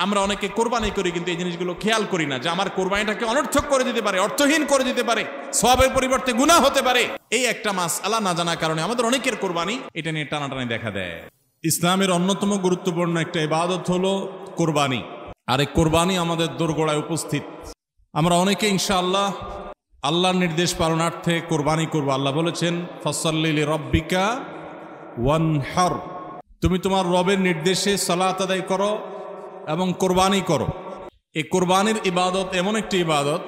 আমরা অনেকে কোরবানি করি কিন্তু এই জিনিসগুলো খেয়াল করি না যে আমার কোরবানিটাকে অনর্থক করে দিতে পারে, অর্থহীন করে দিতে পারে, সওয়াবের পরিবর্তে গুনাহ হতে পারে। এই একটা মাসআলা না জানার কারণে আমাদের অনেকের কোরবানি এটা নিয়ে টানাটানি দেখা দেয়। ইসলামের অন্যতম গুরুত্বপূর্ণ একটা ইবাদত হলো কোরবানি, আর এই কোরবানি আমাদের দোরগোড়ায় উপস্থিত। আমরা অনেকে ইনশাআল্লাহ আল্লাহর নির্দেশ পালনার্থে কোরবানি করবো। আল্লাহ বলেছেন ফাসাল্লি লিরাব্বিকা ওয়ানহার, তুমি তোমার রবের নির্দেশে সালাত আদায় করো এবং কোরবানি করো। এই কোরবানির ইবাদত এমন একটি ইবাদত,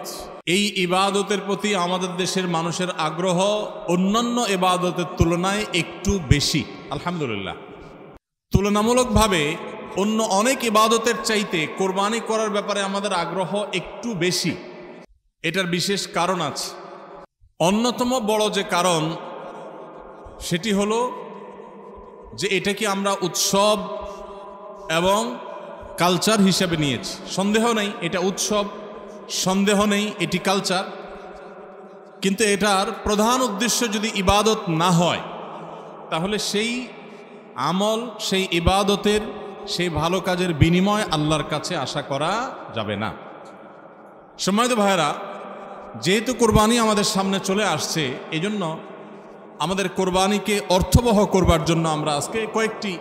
এই ইবাদতের প্রতি আমাদের দেশের মানুষের আগ্রহ অন্যান্য ইবাদতের তুলনায় একটু বেশি। আলহামদুলিল্লাহ, তুলনামূলকভাবে অন্য অনেক ইবাদতের চাইতে কোরবানি করার ব্যাপারে আমাদের আগ্রহ একটু বেশি। এটার বিশেষ কারণ আছে। অন্যতম বড় যে কারণ সেটি হলো যে এটাকে আমরা উৎসব এবং কালচার হিসেবে নিয়েছি। সন্দেহ নেই এটা উৎসব, সন্দেহ নেই এটি কালচার, কিন্তু এটার প্রধান উদ্দেশ্য যদি ইবাদত না হয় তাহলে সেই আমল, সেই ইবাদতের, সেই ভালো কাজের বিনিময় আল্লাহর কাছে আশা করা যাবে না। সম্মানিত ভাইরা, যেহেতু কোরবানি আমাদের সামনে চলে আসছে, এজন্য আমাদের কোরবানিকে অর্থবহ করবার জন্য আমরা আজকে কয়েকটি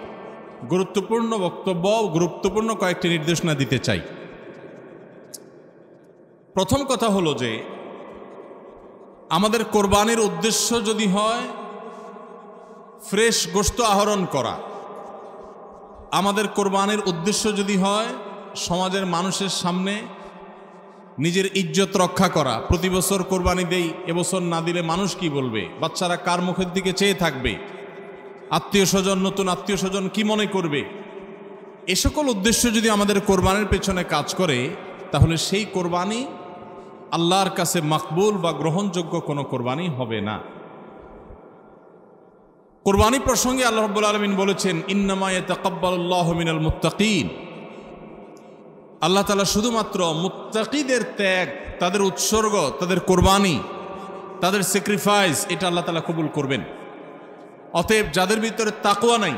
গুরুত্বপূর্ণ বক্তব্য, গুরুত্বপূর্ণ কয়েকটি নির্দেশনা দিতে চাই। প্রথম কথা হলো যে আমাদের কোরবানির উদ্দেশ্য যদি হয় ফ্রেশ গোশত আহরণ করা, আমাদের কোরবানির উদ্দেশ্য যদি হয় সমাজের মানুষের সামনে নিজের ইজ্জত রক্ষা করা, প্রতি বছর কোরবানি দেই, এবছর না দিলে মানুষ কি বলবে, বাচ্চারা কার মুখের দিকে চেয়ে থাকবে, আত্মীয় স্বজন, নতুন আত্মীয় স্বজন কি মনে করবে, এ সকল উদ্দেশ্য যদি আমাদের কোরবানির পেছনে কাজ করে তাহলে সেই কোরবানি আল্লাহর কাছে মাকবুল বা গ্রহণযোগ্য কোনো কোরবানি হবে না। কোরবানি প্রসঙ্গে আল্লাহ রাব্বুল আলামিন বলেছেন ইন্নামা ইয়াতাকাব্বালুল্লাহু মিনাল মুত্তাকিন, আল্লাহ তাআলা শুধুমাত্র মুত্তাকিদের ত্যাগ, তাদের উৎসর্গ, তাদের কোরবানি, তাদের স্যাক্রিফাইস, এটা আল্লাহ তাআলা কবুল করবেন। অতএব যাদের ভিতরে তাকওয়া নাই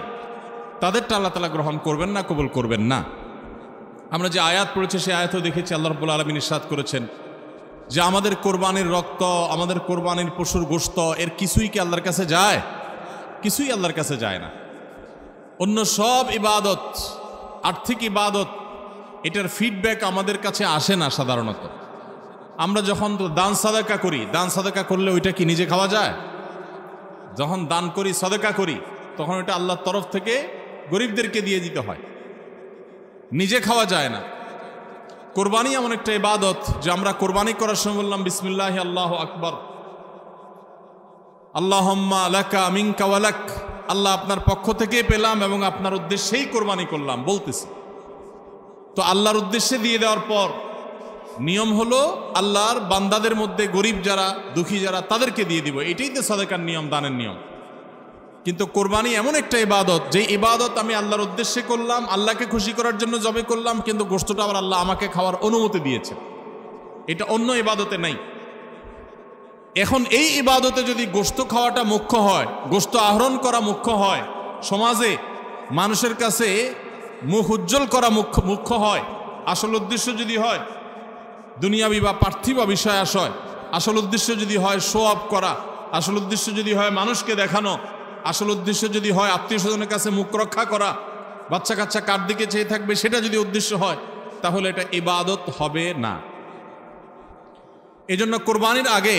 তাদেরটা আল্লাহ তাআলা গ্রহণ করবেন না, কবুল করবেন না। আমরা যে আয়াত পড়েছি সেই আয়াতও দেখেছি আল্লাহ রাব্বুল আলামিন ইরশাদ করেছেন যে আমাদের কোরবানির রক্ত, আমাদের কোরবানির পশুর গোশত, এর কিছুই কি আল্লাহর কাছে যায়? কিছুই আল্লাহর কাছে যায় না। অন্য সব ইবাদত, আর্থিক ইবাদত, এটার ফিডব্যাক আমাদের কাছে আসে না সাধারণত। আমরা যখন দান সাদাকা করি, দান সাদাকা করলে ওইটা কি নিজে খাওয়া যায়? যখন দান করি, সাদাকা করি, তখন ওইটা আল্লাহর তরফ থেকে গরিবদেরকে দিয়ে দিতে হয়, নিজে খাওয়া যায় না। কোরবানি এমন একটা ইবাদত যে আমরা কোরবানি করার সময় বললাম বিসমিল্লাহি আল্লাহু আকবার, আল্লাহুম্মা লাকা মিনকা ওয়া লাক, আল্লাহ আপনার পক্ষ থেকে পেলাম এবং আপনার উদ্দেশ্যেই কোরবানি করলাম বলতেছি। তো আল্লাহর উদ্দেশ্যে দিয়ে দেওয়ার পর নিয়ম হলো আল্লাহর বান্দাদের মধ্যে গরিব যারা, দুঃখী যারা, তাদেরকে দিয়ে দিব। এটাই তো সাদাকার নিয়ম, দানের নিয়ম। কিন্তু কোরবানি এমন একটা ইবাদত যে ইবাদত আমি আল্লাহর উদ্দেশ্যে করলাম, আল্লাহকে খুশি করার জন্য জবে করলাম, কিন্তু গোশতটা আবার আল্লাহ আমাকে খাওয়ার অনুমতি দিয়েছে। এটা অন্য ইবাদতে নাই। এখন এই ইবাদতে যদি গোশত খাওয়াটা মুখ্য হয়, গোশত আহরণ করা মুখ্য হয়, সমাজে মানুষের কাছে মুখ উজ্জ্বল করা মুখ্য হয়, আসল উদ্দেশ্য যদি হয় দুনিয়াবি বা পার্থিব বিষয় আশয়, আসল উদ্দেশ্য যদি হয় শো অফ করা, আসল উদ্দেশ্য যদি হয় মানুষকে দেখানো, আসল উদ্দেশ্য যদি হয় আত্মীয় স্বজনের কাছে মুখ রক্ষা করা, বাচ্চা কাচ্চা কার দিকে চেয়ে থাকবে, সেটা যদি উদ্দেশ্য হয় তাহলে এটা ইবাদত হবে না। এজন্য কোরবানির আগে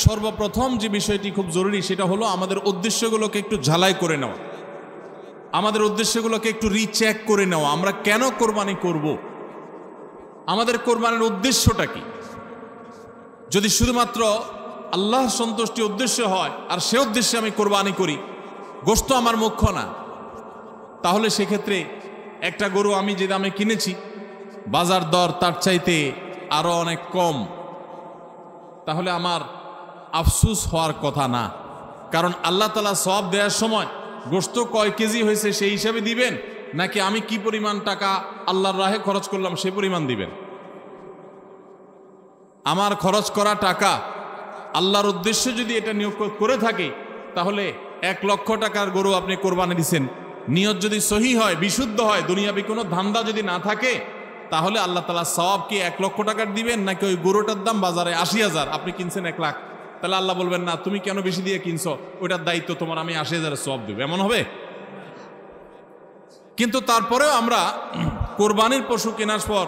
সর্বপ্রথম যে বিষয়টি খুব জরুরি সেটা হলো আমাদের উদ্দেশ্যগুলোকে একটু ঝালাই করে নেওয়া, আমাদের উদ্দেশ্যগুলোকে একটু রিচেক করে নেওয়া। আমরা কেন কোরবানি করব? আমাদের কোরবানির উদ্দেশ্যটা কি? যদি শুধুমাত্র আল্লাহ সন্তুষ্টি উদ্দেশ্য হয় আর সে উদ্দেশ্যে আমি কোরবানি করি, গোশত আমার মুখ্য না, তাহলে সেক্ষেত্রে একটা গরু আমি যে দামে কিনেছি বাজার দর তার চাইতে আরো অনেক কম, তাহলে আমার আফসোস হওয়ার কথা না। কারণ আল্লাহ তাআলা সওয়াব দেওয়ার সময় গোশত কয় কেজি হয়েছে সেই হিসাবে দিবেন, নাকি আমি কি পরিমাণ টাকা আল্লাহর রাহে খরচ করলাম সে পরিমাণ দিবেন? আমার খরচ করা টাকা আল্লাহর উদ্দেশ্যে যদি এটা নিয়োগ করে থাকে তাহলে 1 লক্ষ টাকার গরু আপনি কোরবানি দিচ্ছেন, নিয়ত যদি সহি হয়, বিশুদ্ধ হয়, দুনিয়াবি কোনো ধান্দা যদি না থাকে, তাহলে আল্লাহ তাআলা সওয়াব কি 1 লক্ষ টাকার দিবেন, নাকি ওই গরুটার দাম বাজারে 80,000, আপনি কিনছেন 1 লাখ, তাহলে আল্লাহ বলবেন না তুমি কেন বেশি দিয়ে কিনছো, ওইটার দায়িত্ব তোমার, আমি 80,000 সওয়াব দেব, এমন হবে? কিন্তু তারপরেও আমরা কোরবানির পশু কেনার পর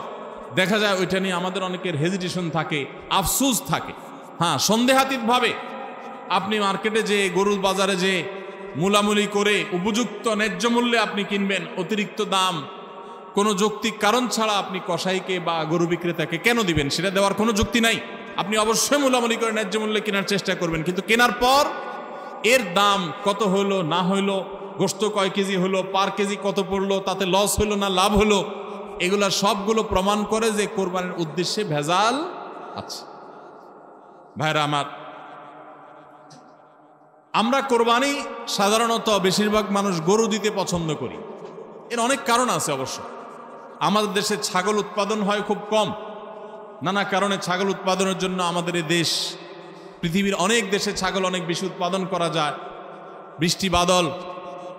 দেখা যায় ওইটা নিয়ে আমাদের অনেকের হেজিটেশন থাকে, আফসোস থাকে। হ্যাঁ, সন্দেহাতীতভাবে আপনি মার্কেটে যে গরুর বাজারে যে মূলামূলি করে উপযুক্ত ন্যায্য মূল্যে আপনি কিনবেন, অতিরিক্ত দাম কোনো যৌক্তিক কারণ ছাড়া আপনি কসাইকে বা গরু বিক্রেতাকে কেন দিবেন? সেটা দেওয়ার কোনো যুক্তি নাই। আপনি অবশ্যই মূলামূলি করে ন্যায্য মূল্যে কেনার চেষ্টা করবেন, কিন্তু কেনার পর এর দাম কত হলো না হইলো, গোশত কয় কেজি হলো, পার কেজি কত পড়লো, তাতে লস হলো না লাভ হলো, এগুলা সবগুলো প্রমাণ করে যে কোরবানির উদ্দেশ্যে ভেজাল আছে। ভাইরা আমার, আমরা কোরবানি সাধারণত বেশিরভাগ মানুষ গরু দিতে পছন্দ করি। এর অনেক কারণ আছে অবশ্য। আমাদের দেশে ছাগল উৎপাদন হয় খুব কম, নানা কারণে ছাগল উৎপাদনের জন্য আমাদের এই দেশ, পৃথিবীর অনেক দেশে ছাগল অনেক বেশি উৎপাদন করা যায়। বৃষ্টি বাদল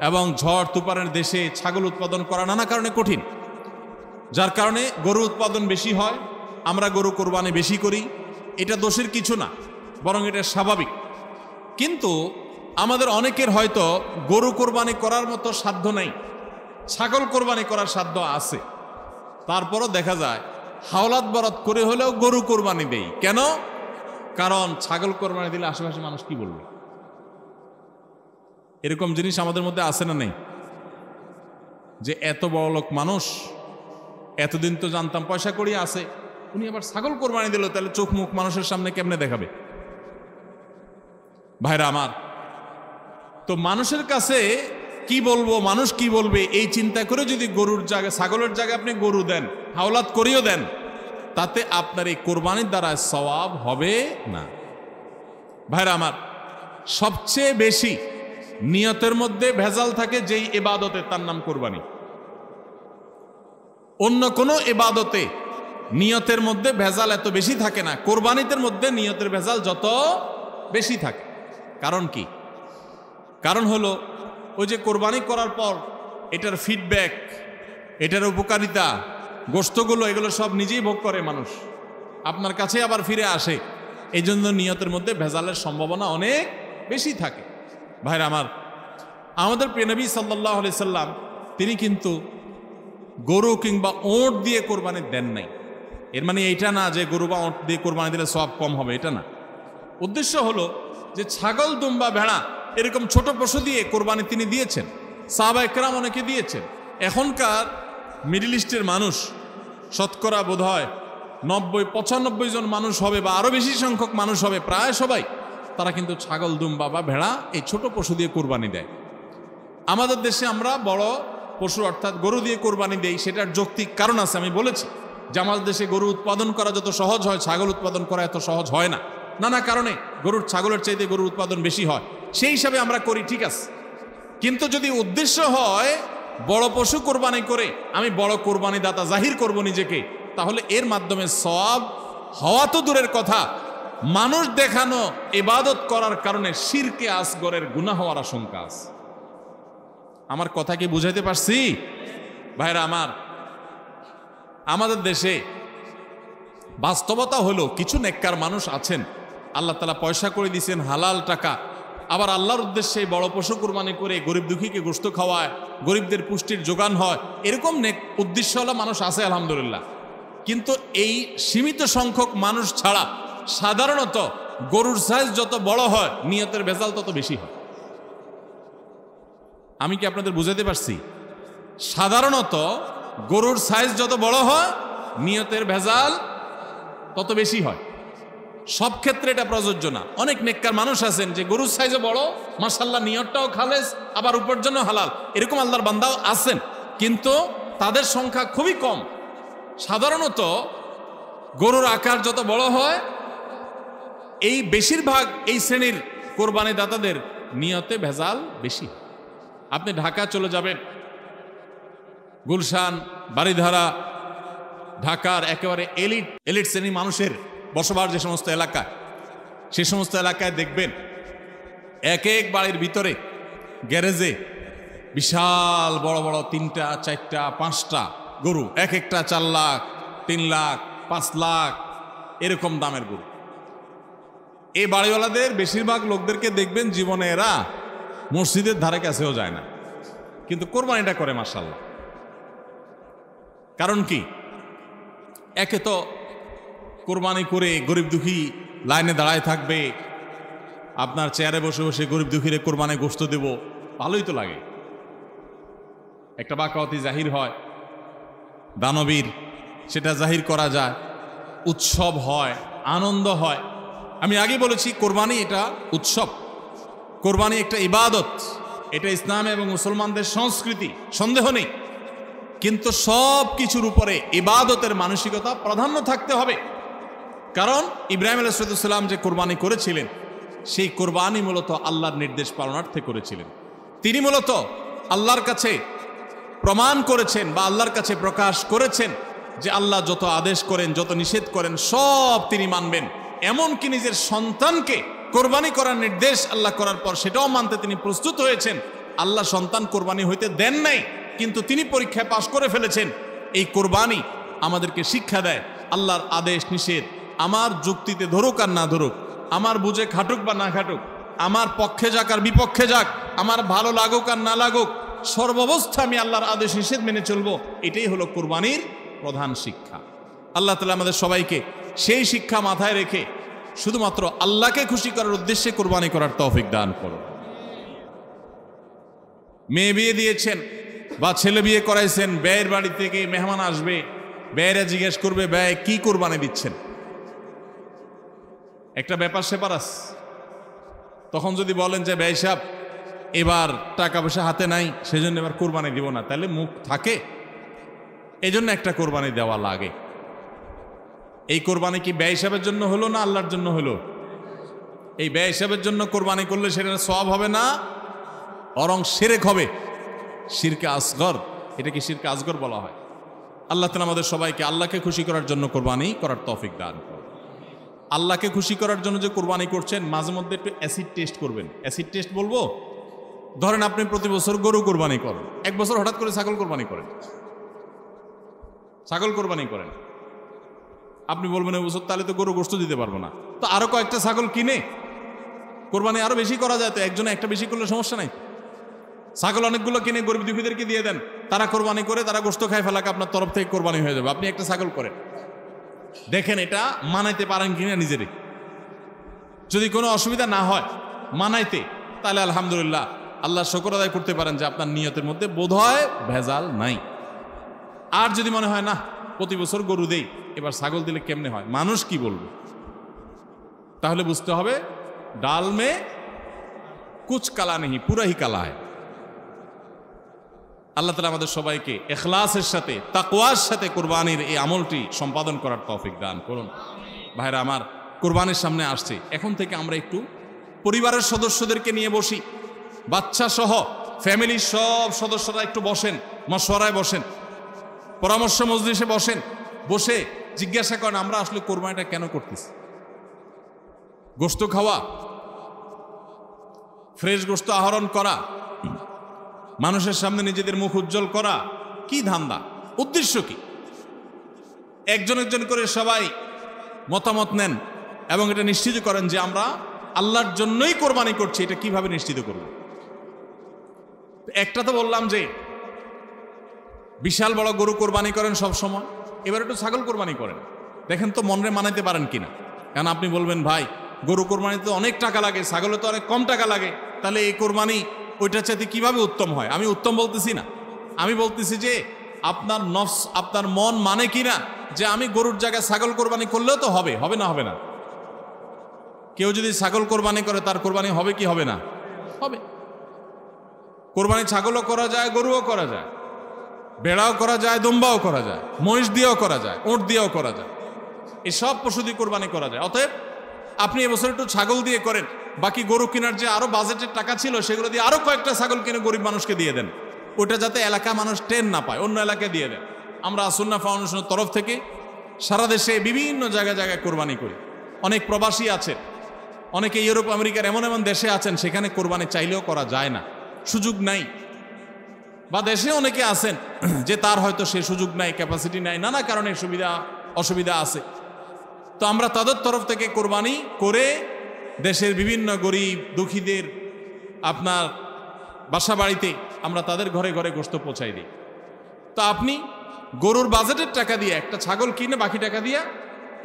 এবং ঝড় তুফানের দেশে ছাগল উৎপাদন করা নানা কারণে কঠিন, যার কারণে গরু উৎপাদন বেশি হয়, আমরা গরু কোরবানি বেশি করি। এটা দোষের কিছু না, বরং এটা স্বাভাবিক। কিন্তু আমাদের অনেকের হয়তো গরু কোরবানি করার মতো সাধ্য নেই, ছাগল কোরবানি করার সাধ্য আছে। তারপরও দেখা যায় হাওলাত বরাত করে হলেও গরু কোরবানি দেই। কেন? কারণ ছাগল কোরবানি দিলে আশেপাশে মানুষ কি বলবে? এরকম জিনিস আমাদের মধ্যে আছে না নেই? যে এত বড় লোক মানুষ, এতদিন তো জানতাম পয়সা করি আছে, উনি আবার ছাগল কোরবানি দিল, তাহলে চোখ মুখ মানুষের সামনে কেমনে দেখাবে? ভাইরা আমার, তো মানুষের কাছে কি বলবো, মানুষ কি বলবে, এই চিন্তা করে যদি গরুর জায়গায় ছাগলের জায়গায় আপনি গরু দেন, হাওলাত করিও দেন, তাতে আপনার এই কোরবানির দ্বারা সওয়াব হবে না। ভাইরা আমার, সবচেয়ে বেশি নিয়তের মধ্যে ভেজাল থাকে যেই ইবাদতে, তার নাম কোরবানি। অন্য কোনো ইবাদতে নিয়তের মধ্যে ভেজাল এত বেশি থাকে না, কোরবানিদের মধ্যে নিয়তের ভেজাল যত বেশি থাকে। কারণ কি? কারণ হলো ওই যে কোরবানি করার পর এটার ফিডব্যাক, এটার উপকারিতা, গোশতগুলো, এগুলো সব নিজেই ভোগ করে মানুষ, আপনার কাছে আবার ফিরে আসে। এই জন্য নিয়তের মধ্যে ভেজালের সম্ভাবনা অনেক বেশি থাকে। ভাইরা আমার, আমাদের প্রিয় নবী সাল্লাল্লাহু আলাইহি সাল্লাম তিনি কিন্তু গরু কিংবা ওঁট দিয়ে কোরবানি দেন নাই। এর মানে এইটা না যে গরু বা ওঁট দিয়ে কোরবানি দিলে সওয়াব কম হবে, এটা না। উদ্দেশ্য হলো যে ছাগল, দুম্বা, ভেড়া এরকম ছোট পশু দিয়ে কোরবানি তিনি দিয়েছেন, সাহাবা একরাম অনেকে দিয়েছেন। এখনকার মিডল ইস্টের মানুষ শতকরা বোধ হয় 90-95 জন মানুষ হবে, বা আরও বেশি সংখ্যক মানুষ হবে, প্রায় সবাই, তারা কিন্তু ছাগল, দুম্বা বা ভেড়া এই ছোট পশু দিয়ে কোরবানি দেয়। আমাদের দেশে আমরা বড় পশু অর্থাৎ গরু দিয়ে কোরবানি দেই, সেটার যৌক্তিক কারণ আছে। আমি বলেছি যে আমাদের দেশে গরু উৎপাদন করা যত সহজ হয়, ছাগল উৎপাদন করা এত সহজ হয় না, নানা কারণে ছাগলের চাইতে গরুর উৎপাদন বেশি হয়, সেই হিসাবে আমরা করি, ঠিক আছে। কিন্তু যদি উদ্দেশ্য হয় বড় পশু কোরবানি করে আমি বড় কোরবানি দাতা জাহির করব নিজেকে, তাহলে এর মাধ্যমে সওয়াব হওয়া তো দূরের কথা, মানুষ দেখানো ইবাদত করার কারণে শিরকে আসগরের গুনাহ হওয়ার আশঙ্কা আছে। আমার কথা কি বুঝাইতে পারছি? ভাইরা আমার, আমাদের দেশে বাস্তবতা হলো কিছু নেককার মানুষ আছেন, আল্লাহ তাআলা পয়সা করে দিয়েছেন, হালাল টাকা, আবার আল্লাহর উদ্দেশ্যে বড় পশু কুরবানি করে গরিব দুঃখীকে গোশত খাওয়ায়, গরিবদের পুষ্টির যোগান হয়, এরকম নেক উদ্দেশ্যওয়ালা মানুষ আছে আলহামদুলিল্লাহ। কিন্তু এই সীমিত সংখ্যক মানুষ ছাড়া সাধারণত গরুর সাইজ যত বড় হয় নিয়তের ভেজাল তত বেশি হয়। আমি কি আপনাদের বুঝাতে পারছি? সাধারণত গরুর সাইজ যত বড় হয় নিয়তের ভেজাল তত বেশি হয়। সব ক্ষেত্রে এটা প্রযোজ্য না। অনেক নেককার মানুষ আছেন যে গরুর সাইজে বড়, মাশাআল্লাহ নিয়তটাও খালেস, আবার উপার্জন হালাল, এরকম আল্লাহর বান্দাও আছেন, কিন্তু তাদের সংখ্যা খুবই কম। সাধারণত গরুর আকার যত বড় হয় এই বেশিরভাগ এই শ্রেণীর কোরবানি দাতাদের নিয়তে ভেজাল বেশি। আপনি ঢাকা চলে যাবেন, গুলশান, বারিধারা, ঢাকার একেবারে এলিট শ্রেণীর মানুষের বসবাস যে সমস্ত এলাকায়, সে সমস্ত এলাকায় দেখবেন এক এক বাড়ির ভিতরে গ্যারেজে বিশাল বড় বড় 3টা 4টা 5টা গরু, এক একটা 4 লাখ 3 লাখ 5 লাখ এরকম দামের গরু। এই বাড়িওয়ালাদের বেশিরভাগ লোকদেরকে দেখবেন জীবনে এরা মসজিদের ধারে কাছেও যায় না, কিন্তু কোরবানিটা করে মাশাআল্লাহ। কারণ কি? একে তো কোরবানি করে গরিব দুঃখী লাইনে দাঁড়ায় থাকবে, আপনার চেয়ারে বসে বসে গরিব দুঃখীরে কোরবানি গোশত দেব, ভালোই তো লাগে। একটা বাকাওয়াতি জাহির হয়, দানবীর সেটা জাহির করা যায়, উৎসব হয়, আনন্দ হয়। আমি আগে বলেছি কোরবানি এটা উৎসব, কোরবানি একটা ইবাদত, এটা ইসলাম এবং মুসলমানদের সংস্কৃতি, সন্দেহ নেই। কিন্তু সব কিছুর উপরে ইবাদতের মানসিকতা প্রাধান্য থাকতে হবে। কারণ ইব্রাহিম আলাইহিস সালাম যে কোরবানি করেছিলেন, সেই কোরবানি মূলত আল্লাহর নির্দেশ পালনার্থে করেছিলেন। তিনি মূলত আল্লাহর কাছে প্রমাণ করেছেন বা আল্লাহর কাছে প্রকাশ করেছেন যে আল্লাহ যত আদেশ করেন, যত নিষেধ করেন সব তিনি মানবেন। এমনকি নিজের সন্তানকে কোরবানি করার নির্দেশ আল্লাহ করার পর সেটাও মানতে তিনি প্রস্তুত হয়েছেন। আল্লাহ সন্তান কোরবানি হইতে দেন নাই, কিন্তু তিনি পরীক্ষায় পাশ করে ফেলেছেন। এই কোরবানি আমাদেরকে শিক্ষা দেয় আল্লাহর আদেশ নিষেধ আমার যুক্তিতে ধরুক আর না ধরুক, আমার বুঝে খাটুক বা না খাটুক, আমার পক্ষে যাক আর বিপক্ষে যাক, আমার ভালো লাগুক আর না লাগুক, সর্বাবস্থা আমি আল্লাহর আদেশ নিষেধ মেনে চলবো। এটাই হলো কোরবানির প্রধান শিক্ষা। আল্লাহ তাআলা আমাদের সবাইকে সেই শিক্ষা মাথায় রেখে শুধুমাত্র আল্লাহকে খুশি করার উদ্দেশ্যে কোরবানি করার তৌফিক দান করুন। মেয়ে বিয়ে দিয়েছেন বা ছেলে বিয়ে করাইছেন, ব্যয়ের বাড়ি থেকে মেহমান আসবে, ব্যয়েরা জিজ্ঞেস করবে ব্যয় কি কোরবানি দিচ্ছেন, একটা ব্যাপার সেপার আছে। তখন যদি বলেন যে ব্যয় সাহেব এবার টাকা পয়সা হাতে নাই, সেজন্য এবার কোরবানি দিব না, তাহলে মুখ থাকে। এই জন্য একটা কোরবানি দেওয়া লাগে। এই কোরবানি কি ব্যয় হিসাবের জন্য হলো না আল্লাহর জন্য হলো? এই ব্যয় হিসাবের জন্য কোরবানি করলে সেটা সওয়াব হবে না, বরং শিরক হবে, শিরকে আসগর। এটাকে শিরকে আসগর বলা হয়। আল্লাহ তাআলা আমাদের সবাইকে আল্লাহকে খুশি করার জন্য কোরবানি করার তৌফিক দান করুন। আল্লাহকে খুশি করার জন্য যে কোরবানি করছেন, মাঝে মধ্যে একটু অ্যাসিড টেস্ট করবেন। অ্যাসিড টেস্ট বলবো, ধরেন আপনি প্রতি বছর গরু কোরবানি করেন, এক বছর হঠাৎ করে ছাগল কোরবানি করেন, ছাগল কোরবানি করেন। আপনি বলবেন এই বছর তাহলে তো গরু গোশত দিতে পারবো না, তো আরো কয়েকটা ছাগল কিনে কোরবানি আরো বেশি করা যায়। তো একজনে একটা বেশি করলে সমস্যা নাই। ছাগল অনেকগুলো কিনে গরিব দুঃখীদেরকে দিয়ে দেন, তারা কোরবানি করে, তারা গোশত খায় ফেলাকে আপনার তরফ থেকে কোরবানি হয়ে যাবে। আপনি একটা ছাগল করেন, দেখেন এটা মানাইতে পারেন কিনা নিজেরই। যদি কোনো অসুবিধা না হয় মানাইতে, তাহলে আলহামদুলিল্লাহ আল্লাহ শুকর আদায় করতে পারেন যে আপনার নিয়তের মধ্যে বোধহয় ভেজাল নাই। আর যদি মনে হয় না প্রতি বছর গরু দেই, এবার ছাগল দিলে কেমনে হয়, মানুষ কি বলবে, তাহলে বুঝতে হবে ডাল মে কুচ কালা নেই, পুরা হি কালা হয়। আল্লাহ তাআলা আমাদের সবাইকে ইখলাসের সাথে, তাকওয়ার সাথে কোরবানির এই আমলটি সম্পাদন করার তৌফিক দান করুন। ভাইরা আমার, কোরবানির সামনে আসছে, এখন থেকে আমরা একটু পরিবারের সদস্যদেরকে নিয়ে বসি, বাচ্চা সহ ফ্যামিলির সব সদস্যরা একটু বসেন, মশওয়ারায় বসেন, পরামর্শ মজলিসে বসেন, বসে জিজ্ঞাসা করেন আমরা আসলে কোরবানিটা কেন করতেছি। গোশত খাওয়া, ফ্রেশ গোশত আহরণ করা, মানুষের সামনে নিজেদের মুখ উজ্জ্বল করা, কি ধান্দা, উদ্দেশ্য কি? একজন একজন করে সবাই মতামত নেন এবং এটা নিশ্চিত করেন যে আমরা আল্লাহর জন্যই কোরবানি করছি। এটা কিভাবে নিশ্চিত করব? একটা তো বললাম যে বিশাল বড় গরু কোরবানি করেন সব সময়, এবার একটু ছাগল কোরবানি করেন, দেখেন তো মনে মানাইতে পারেন কিনা। কারণ আপনি বলবেন ভাই গরু কোরবানিতে অনেক টাকা লাগে, ছাগলে তো অনেক কম টাকা লাগে, তাহলে এই কোরবানি ওইটার চাইতে কিভাবে উত্তম হয়? আমি উত্তম বলতেছি না, আমি বলতেছি যে আপনার নফস, আপনার মন মানে কিনা যে আমি গরুর জায়গায় ছাগল কোরবানি করলেও তো হবে, হবে না হবে না? কেউ যদি ছাগল কোরবানি করে তার কোরবানি হবে কি হবে না? হবে। কোরবানি ছাগলও করা যায়, গরুও করা যায়, ভেড়াও করা যায়, দুম্বাও করা যায়, মহিষ দিয়েও করা যায়, উট দিয়েও করা যায়, এই সব পশু দিয়ে কোরবানি করা যায়। অতএব আপনি এবছর একটু ছাগল দিয়ে করেন, বাকি গরু কেনার যে আরো বাজেটের টাকা ছিল সেগুলো দিয়ে আরো কয়েকটা ছাগল কিনে গরিব মানুষকে দিয়ে দেন, ওটা যাতে এলাকা মানুষ টেন না পায়, অন্য এলাকায় দিয়ে দেন। আমরা সুন্নাহ ফাউন্ডেশনের তরফ থেকে সারা দেশে বিভিন্ন জায়গায় জায়গায় কোরবানি করি। অনেক প্রবাসী আছে, অনেকে ইউরোপ আমেরিকার এমন এমন দেশে আছেন সেখানে কোরবানি চাইলেও করা যায় না, সুযোগ নাই। বা দেশে অনেকে আছেন যে তার হয়তো সে সুযোগ নাই, ক্যাপাসিটি নাই, নানা কারণে সুবিধা অসুবিধা আছে। তো আমরা তাদের তরফ থেকে কোরবানি করে দেশের বিভিন্ন গরিব দুঃখীদের আপনার বাসা বাড়িতে আমরা তাদের ঘরে ঘরে গোশত পৌঁছাই দিই। তো আপনি গরুর বাজেটের টাকা দিয়ে একটা ছাগল কিনে বাকি টাকা দিয়ে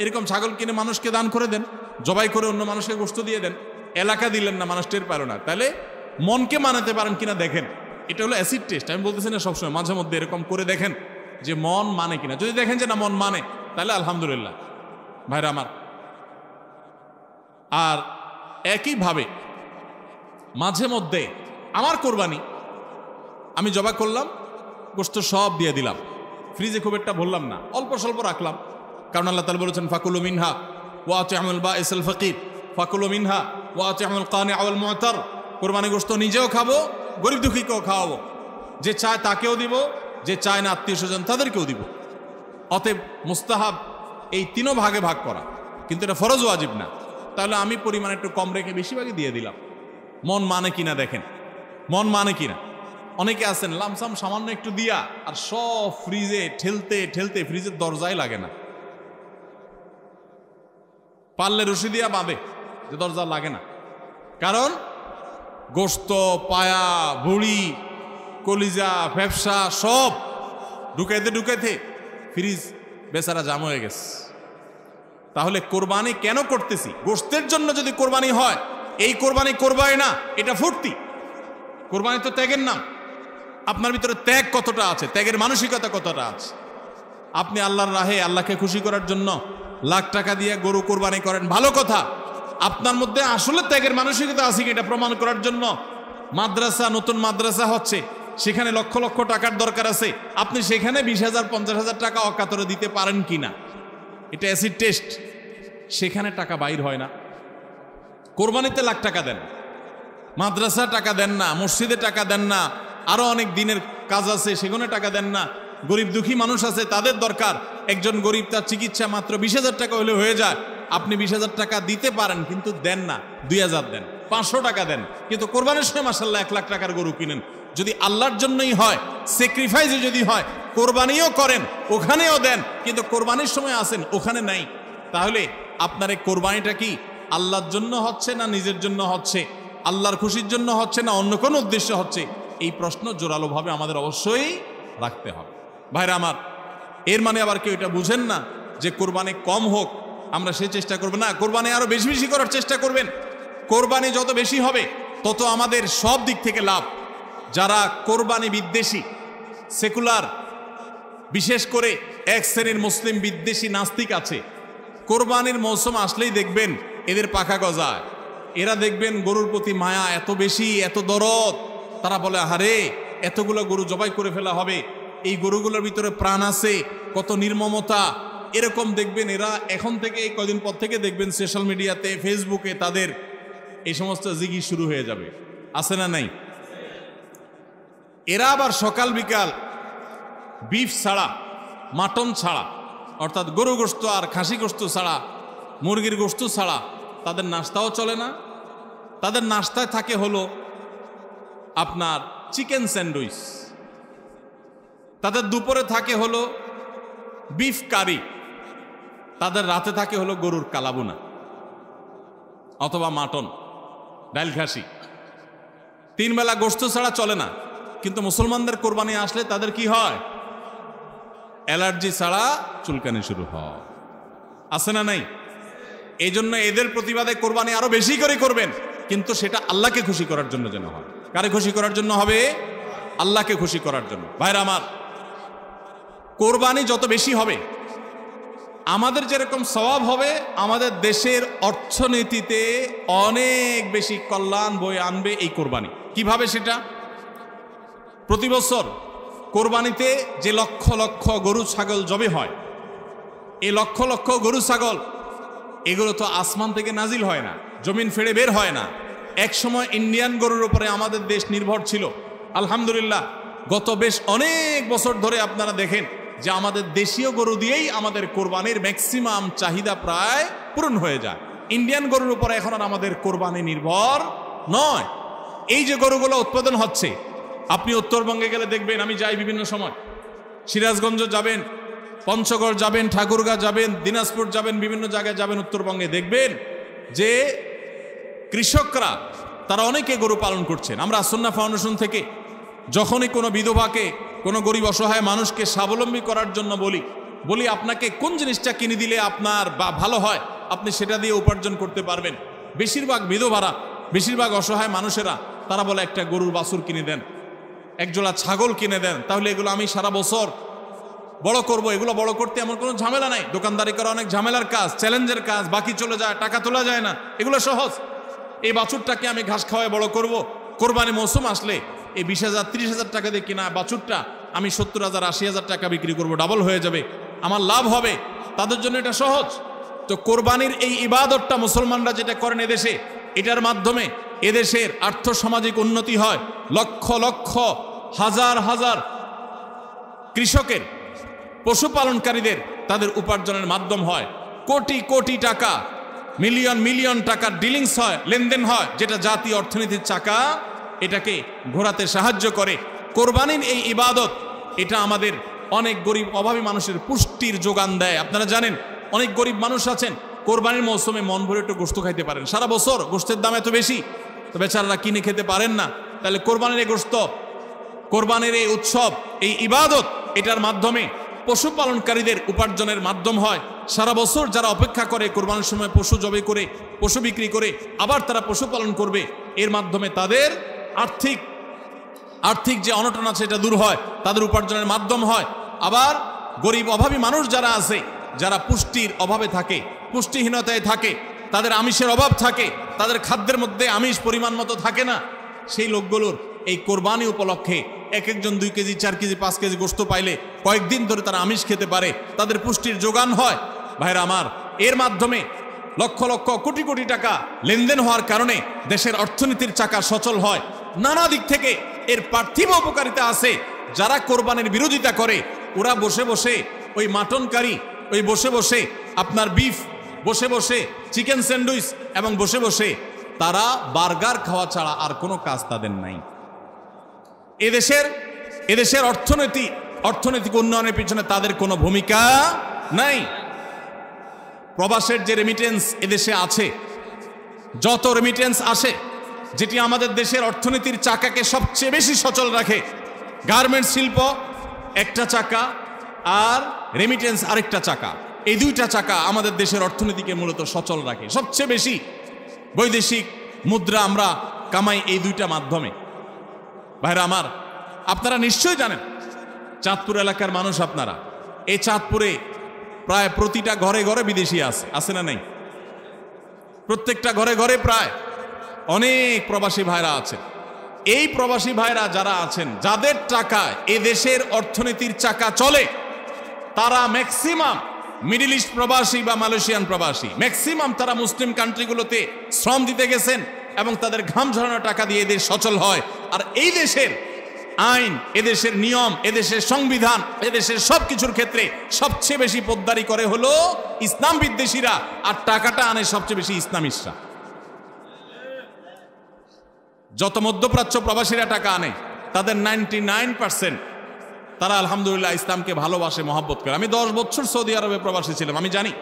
এরকম ছাগল কিনে মানুষকে দান করে দেন, জবাই করে অন্য মানুষকে গোশত দিয়ে দেন। এলাকা দিলেন না, মানুষ টের পারো না, তাহলে মনকে মানাতে পারেন কিনা দেখেন। এটা হলো অ্যাসিড টেস্ট। আমি বলতেছি না সবসময়, মাঝে মধ্যে এরকম করে দেখেন যে মন মানে কিনা। যদি দেখেন যে না মন মানে, তাহলে আলহামদুলিল্লাহ ভাইরা আমার। আর একইভাবে মাঝে মধ্যে আমার কোরবানি আমি জবাই করলাম, গোশত সব দিয়ে দিলাম, ফ্রিজে খুব একটা ভরলাম না, অল্প স্বল্প রাখলাম। কারণ আল্লাহ তাআলা বলেছেন ফাকুলু মিনহা ওয়া আতি'মুল বাঈসাল ফাকির ফাকুলু মিনহা ওয়া আতি'মুল কানি'a ওয়াল মু'তার। কোরবানি গোশত নিজেও খাবো, গরিব দুঃখীকেও খাওয়াবো, যে চায় তাকেও দিব, যে চায় না আত্মীয় স্বজন তাদেরকেও দিব। অতএব মুস্তাহাব এই তিনও ভাগে ভাগ করা, কিন্তু এটা ফরজ ওয়াজিব না। তাহলে আমি পরিমাণ একটু কম রেখে বেশিরভাগই দিয়ে দিলাম। মন মানে কিনা দেখেন, মন মানে কিনা। অনেকে আছেন লামসাম সামান্য একটু দিয়া আর সব ফ্রিজে ঠেলতে ঠেলতে ফ্রিজের দরজাই লাগে না, পারলে রশি দিয়া বাঁধে যে দরজা লাগে না। কারণ গোশত, পায়া, ভুড়ি, কলিজা, ফ্যাপসা সব ঢুকাইতে ঢুকাইতে ফ্রিজ বেচারা জাম হয়ে গেছে। তাহলে কোরবানি কেন করতেছি? গোশতের জন্য যদি কোরবানি হয়, এই কোরবানি করবাই না, এটা ফুর্তি। কোরবানি তো ত্যাগের নাম। আপনার ভিতরে ত্যাগ কতটা আছে, ত্যাগের মানসিকতা কতটা আছে। আপনি আল্লাহর রাহে আল্লাহকে খুশি করার জন্য লাখ টাকা দিয়ে গরু কোরবানি করেন, ভালো কথা। আপনার মধ্যে আসলে ত্যাগের মানসিকতা আছে কি এটা প্রমাণ করার জন্য মাদ্রাসা, নতুন মাদ্রাসা হচ্ছে, সেখানে লক্ষ লক্ষ টাকার দরকার আছে, আপনি সেখানে 20,000 50,000 টাকা অকাতরে দিতে পারেন কিনা, এটা অ্যাসিড টেস্ট। সেখানে টাকা বাইর হয় না। কোরবানিতে লাখ টাকা দেন, মাদ্রাসা টাকা দেন না, মসজিদে টাকা দেন না, আরো অনেক দিনের কাজ আছে সেখানে টাকা দেন না। গরিব দুঃখী মানুষ আছে, তাদের দরকার। একজন গরিব, তার চিকিৎসা মাত্র 20,000 টাকা হলে হয়ে যায়। আপনি 20,000 টাকা দিতে পারেন, কিন্তু দেন না, 2,000 দেন, 500 টাকা দেন। কিন্তু কোরবানির সময় মাশাআল্লাহ 1 লাখ টাকার গরু কিনেন। যদি আল্লাহর জন্যই হয়, স্যাক্রিফাইসে যদি হয়, কোরবানিও করেন, ওখানেও দেন, কিন্তু কোরবানির সময় আসেন ওখানে নাই। তাহলে আপনার এই কোরবানিটা কি আল্লাহর জন্য হচ্ছে না নিজের জন্য হচ্ছে, আল্লাহর খুশির জন্য হচ্ছে না অন্য কোনো উদ্দেশ্য হচ্ছে? এই প্রশ্ন জোরালোভাবে আমাদের অবশ্যই রাখতে হবে। ভাইরা আমার, এর মানে আবার কেউ এটা বুঝেন না যে কোরবানি কম হোক আমরা সেই চেষ্টা করব না, কোরবানি আরো বেশি বেশি করার চেষ্টা করবেন। কোরবানি যত বেশি হবে তত আমাদের সব দিক থেকে লাভ। যারা কোরবানি বিদ্বেষী, সেকুলার, বিশেষ করে এক শ্রেণীর মুসলিম বিদ্বেষী নাস্তিক আছে, কোরবানির মৌসুম আসলেই দেখবেন এদের পাখা গজায়। এরা দেখবেন গরুর প্রতি মায়া এত বেশি, এত দরদ। তারা বলে আরে এতগুলো গরু জবাই করে ফেলা হবে, এই গরুগুলোর ভিতরে প্রাণ আছে, কত নির্মমতা। এরকম দেখবেন এরা এখন থেকে, কয়দিন পর থেকে দেখবেন সোশ্যাল মিডিয়াতে, ফেসবুকে তাদের এই সমস্ত জিগি শুরু হয়ে যাবে, আছে না নাই? এরা আবার সকাল বিকাল বিফ ছাড়া, মাটন ছাড়া, অর্থাৎ গরু গোশত আর খাসি গোশত ছাড়া, মুরগির গোশত ছাড়া তাদের নাস্তাও চলে না। তাদের নাস্তায় থাকে হলো আপনার চিকেন স্যান্ডউইচ, তাদের দুপুরে থাকে হলো বিফ কারি, তাদের রাতে থাকে হলো গরুর কালাবুনা অথবা মাটন, ডাল খাসি। 3 বেলা গোশত ছাড়া চলে না। কিন্তু মুসলমানদের কোরবানি আসলে তাদের কি হয়? অ্যালার্জি ছাড়া চুলকানি শুরু হয়, আছে না নাই? এই জন্য এদের প্রতিবাদে কোরবানি আরো বেশি করে করবেন, কিন্তু সেটা আল্লাহকে খুশি করার জন্য যেন হয়। কারে খুশি করার জন্য হবে? আল্লাহকে খুশি করার জন্য। ভাইরা আমার, কোরবানি যত বেশি হবে আমাদের যেরকম সওয়াব হবে, আমাদের দেশের অর্থনীতিতে অনেক বেশি কল্যাণ বয়ে আনবে এই কোরবানি। কিভাবে সেটা? প্রতি বছর কোরবানিতে যে লক্ষ লক্ষ গরু ছাগল জবে হয়, এই লক্ষ লক্ষ গরু ছাগল এগুলো তো আসমান থেকে নাজিল হয় না, জমিন ফেড়ে বের হয় না। এক সময় ইন্ডিয়ান গরুর উপরে আমাদের দেশ নির্ভর ছিল। আলহামদুলিল্লাহ গত বেশ অনেক বছর ধরে আপনারা দেখেন যে আমাদের দেশীয় গরু দিয়েই আমাদের কোরবানির ম্যাক্সিমাম চাহিদা প্রায় পূরণ হয়ে যায়। ইন্ডিয়ান গরুর উপরে এখন আর আমাদের কোরবানি নির্ভর নয়। এই যে গরুগুলো উৎপাদন হচ্ছে, আপনি উত্তরবঙ্গে গেলে দেখবেন, আমি যাই বিভিন্ন সময়, সিরাজগঞ্জ যাবেন, পঞ্চগড় যাবেন, ঠাকুরগাঁ যাবেন, দিনাজপুর যাবেন, বিভিন্ন জায়গায় যাবেন উত্তরবঙ্গে, দেখবেন যে কৃষকরা তারা অনেকে গরু পালন করছেন। আমরা সুন্নাহ ফাউন্ডেশন থেকে যখনই কোনো বিধবাকে, কোনো গরিব অসহায় মানুষকে স্বাবলম্বী করার জন্য বলি আপনাকে কোন জিনিসটা কিনে দিলে আপনার বা ভালো হয়, আপনি সেটা দিয়ে উপার্জন করতে পারবেন। বেশিরভাগ বিধবারা, বেশিরভাগ অসহায় মানুষেরা তারা বলে একটা গরুর বাছুর কিনে দেন, একজোড়া ছাগল কিনে দেন, তাহলে এগুলো আমি সারা বছর বড় করব। এগুলো বড় করতে আমার কোনো ঝামেলা নাই, দোকানদারি করা অনেক ঝামেলার কাজ, চ্যালেঞ্জের কাজ, বাকি চলে যায়, টাকা তোলা যায় না, এগুলো সহজ। এই বাছুরটাকে আমি ঘাস খাওয়ায় বড় করব, কোরবানি মৌসুম আসলে এই 20,000 30,000 টাকা দিয়ে কিনা বাছুরটা আমি 70,000 80,000 টাকা বিক্রি করব, ডাবল হয়ে যাবে, আমার লাভ হবে, তাদের জন্য এটা সহজ। তো কোরবানির এই ইবাদতটা মুসলমানরা যেটা করেন এদেশে, এটার মাধ্যমে এদেশের আর্থ সামাজিক উন্নতি হয়। লক্ষ লক্ষ হাজার হাজার কৃষকের, পশুপালনকারীদের তাদের উপার্জনের মাধ্যম হয়। কোটি কোটি টাকা, মিলিয়ন মিলিয়ন টাকার ডিলিংস হয়, লেনদেন হয়, যেটা জাতীয় অর্থনীতির চাকা এটাকে ঘোরাতে সাহায্য করে। কোরবানির এই ইবাদত এটা আমাদের অনেক গরিব অভাবী মানুষের পুষ্টির যোগান দেয়। আপনারা জানেন অনেক গরিব মানুষ আছেন কোরবানির মৌসুমে মন ভরে একটু গোশত খাইতে পারেন, সারা বছর গোশতের দাম এত বেশি, তো বেচারারা কিনে খেতে পারেন না। তাহলে কোরবানির এই গোশত, কোরবানির এই উৎসব, এই ইবাদত, এটার মাধ্যমে পশুপালনকারীদের উপার্জনের মাধ্যম হয়। সারা বছর যারা অপেক্ষা করে কোরবানির সময় পশু জবাই করে, পশু বিক্রি করে আবার তারা পশুপালন করবে, এর মাধ্যমে তাদের আর্থিক যে অনটন আছে এটা দূর হয়, তাদের উপার্জনের মাধ্যম হয়। আবার গরিব অভাবী মানুষ যারা আছে, যারা পুষ্টির অভাবে থাকে, পুষ্টিহীনতায় থাকে, তাদের আমিষের অভাব থাকে, তাদের খাদ্যের মধ্যে আমিষ পরিমাণ মতো থাকে না, সেই লোকগুলোর এই কোরবানি উপলক্ষে এক একজন 2 কেজি 4 কেজি 5 কেজি গোশত পাইলে কয়েকদিন ধরে তারা আমিষ খেতে পারে, তাদের পুষ্টির যোগান হয়। ভাইরা আমার, এর মাধ্যমে লক্ষ লক্ষ কোটি কোটি টাকা লেনদেন হওয়ার কারণে দেশের অর্থনীতির চাকা সচল হয়। নানা দিক থেকে এর পার্থিব উপকারিতা আছে। যারা কোরবানির বিরোধিতা করে ওরা বসে বসে ওই মাটন কারি, ওই বসে বসে আপনার বিফ, বসে বসে চিকেন স্যান্ডউইচ এবং বসে বসে তারা বার্গার খাওয়া ছাড়া আর কোনো কাজ তাদের নাই। এদেশের অর্থনৈতিক উন্নয়নের পিছনে তাদের কোনো ভূমিকা নাই। প্রবাসের যে রেমিটেন্স এদেশে আছে, যত রেমিটেন্স আসে, যেটি আমাদের দেশের অর্থনীতির চাকাকে সবচেয়ে বেশি সচল রাখে, গার্মেন্টস শিল্প একটা চাকা আর রেমিটেন্স আরেকটা চাকা, এই 2টা চাকা আমাদের দেশের অর্থনীতিকে মূলত সচল রাখে। সবচেয়ে বেশি বৈদেশিক মুদ্রা আমরা কামাই এই 2টা মাধ্যমে। ভাইরা আমার, আপনারা নিশ্চয়ই জানেন চাঁদপুর এলাকার মানুষ আপনারা, এই চাঁদপুরে প্রায় প্রতিটা ঘরে ঘরে বিদেশি আছে না নাই? প্রত্যেকটা ঘরে ঘরে প্রায় অনেক প্রবাসী ভাইরা আছেন। এই প্রবাসী ভাইরা যারা আছেন, যাদের টাকায় এ দেশের অর্থনীতির চাকা চলে, তারা ম্যাক্সিমাম মিডল ইস্ট প্রবাসী বা মালয়েশিয়ান প্রবাসী, ম্যাক্সিমাম তারা মুসলিম কান্ট্রিগুলোতে শ্রম দিতে গেছেন এবং তাদের ঘাম ঝরানো টাকা দিয়ে এদের সচল হয়। আর এই দেশের আইন, এদেশের নিয়ম, এদেশের সংবিধান, এদেশের সবকিছুর ক্ষেত্রে সবচেয়ে বেশি পোদ্দারি করে হলো ইসলাম বিদ্বেষীরা, আর টাকাটা আনে সবচেয়ে বেশি ইসলামিস্টরা। যত মধ্যপ্রাচ্য প্রবাসীরা টাকা আনে, তাদের 99% তারা আলহামদুলিল্লাহ ইসলামকে ভালোবাসে, মহব্বত করে। আমি 10 বছর সৌদি আরবে প্রবাসী ছিলাম, আমি জানি।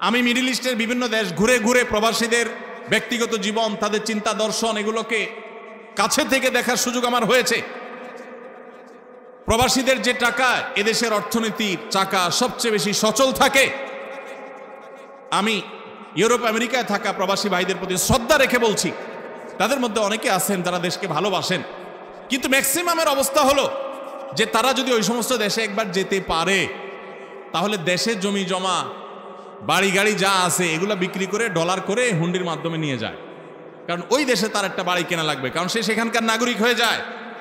আমি মিডল ইস্টের বিভিন্ন দেশ ঘুরে ঘুরে প্রবাসীদের ব্যক্তিগত জীবন, তাদের চিন্তা দর্শন, এগুলোকে কাছে থেকে দেখার সুযোগ আমার হয়েছে। প্রবাসীদের যে টাকা এদেশের অর্থনীতির চাকা সবচেয়ে বেশি সচল থাকে। আমি ইউরোপ আমেরিকায় থাকা প্রবাসী ভাইদের প্রতি শ্রদ্ধা রেখে বলছি, তাদের মধ্যে অনেকে আছেন যারা দেশকে ভালোবাসেন, কিন্তু ম্যাক্সিমামের অবস্থা হলো যে তারা যদি ওই সমস্ত দেশে একবার যেতে পারে, তাহলে দেশের জমি জমা, বাড়ি গাড়ি যা আছে এগুলো বিক্রি করে ডলার করে হুন্ডির মাধ্যমে নিয়ে যায়। কারণ ওই দেশে তার একটা বাড়ি কেনা লাগবে, কারণ সে সেখানকার নাগরিক হয়ে যায়।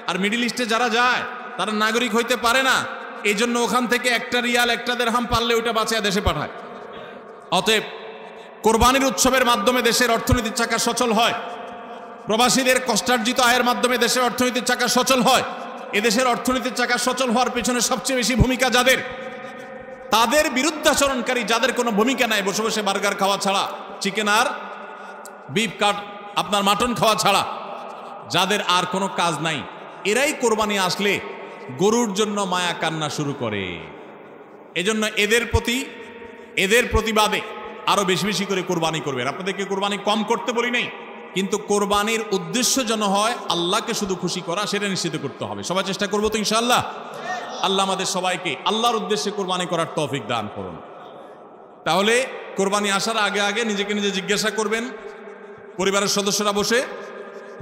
আর মিডল ইস্টে যারা যায় তারা নাগরিক হইতে পারে না, এই জন্য ওখান থেকে 1 রিয়াল 1 দিরহাম পারলে ওইটা বাঁচিয়ে দেশে পাঠায়। অতএব কোরবানির উৎসবের মাধ্যমে দেশের অর্থনীতির চাকা সচল হয়। প্রবাসীদের কষ্টার্জিত আয়ের মাধ্যমে দেশের অর্থনীতির চাকা সচল হয়। এদেশের অর্থনীতির চাকা সচল হওয়ার পেছনে সবচেয়ে বেশি ভূমিকা যাদের, তাদের বিরুদ্ধাচরণকারী যাদের কোনো ভূমিকা নাই, বসে বসে বার্গার খাওয়া ছাড়া, চিকেন আর বিফ কাট আপনার মাটন খাওয়া ছাড়া, যাদের আর কোনো কাজ নাই, এরাই কোরবানি আসলে গরুর জন্য মায়া কান্না শুরু করে। এজন্য এদের প্রতিবাদে আরো বেশি বেশি করে কোরবানি করবেন। আপনাদেরকে কোরবানি কম করতে বলি নাই, কিন্তু কোরবানির উদ্দেশ্য যেন হয় আল্লাহকে শুধু খুশি করা, সেটা নিশ্চিত করতে হবে। সবাই চেষ্টা করবো তো ইনশাআল্লাহ। আল্লাহ আমাদের সবাইকে আল্লাহর উদ্দেশ্যে কোরবানি করার তৌফিক দান করুন। তাহলে কোরবানি আসার আগে আগে নিজেকে নিজে জিজ্ঞাসা করবেন, পরিবারের সদস্যরা বসে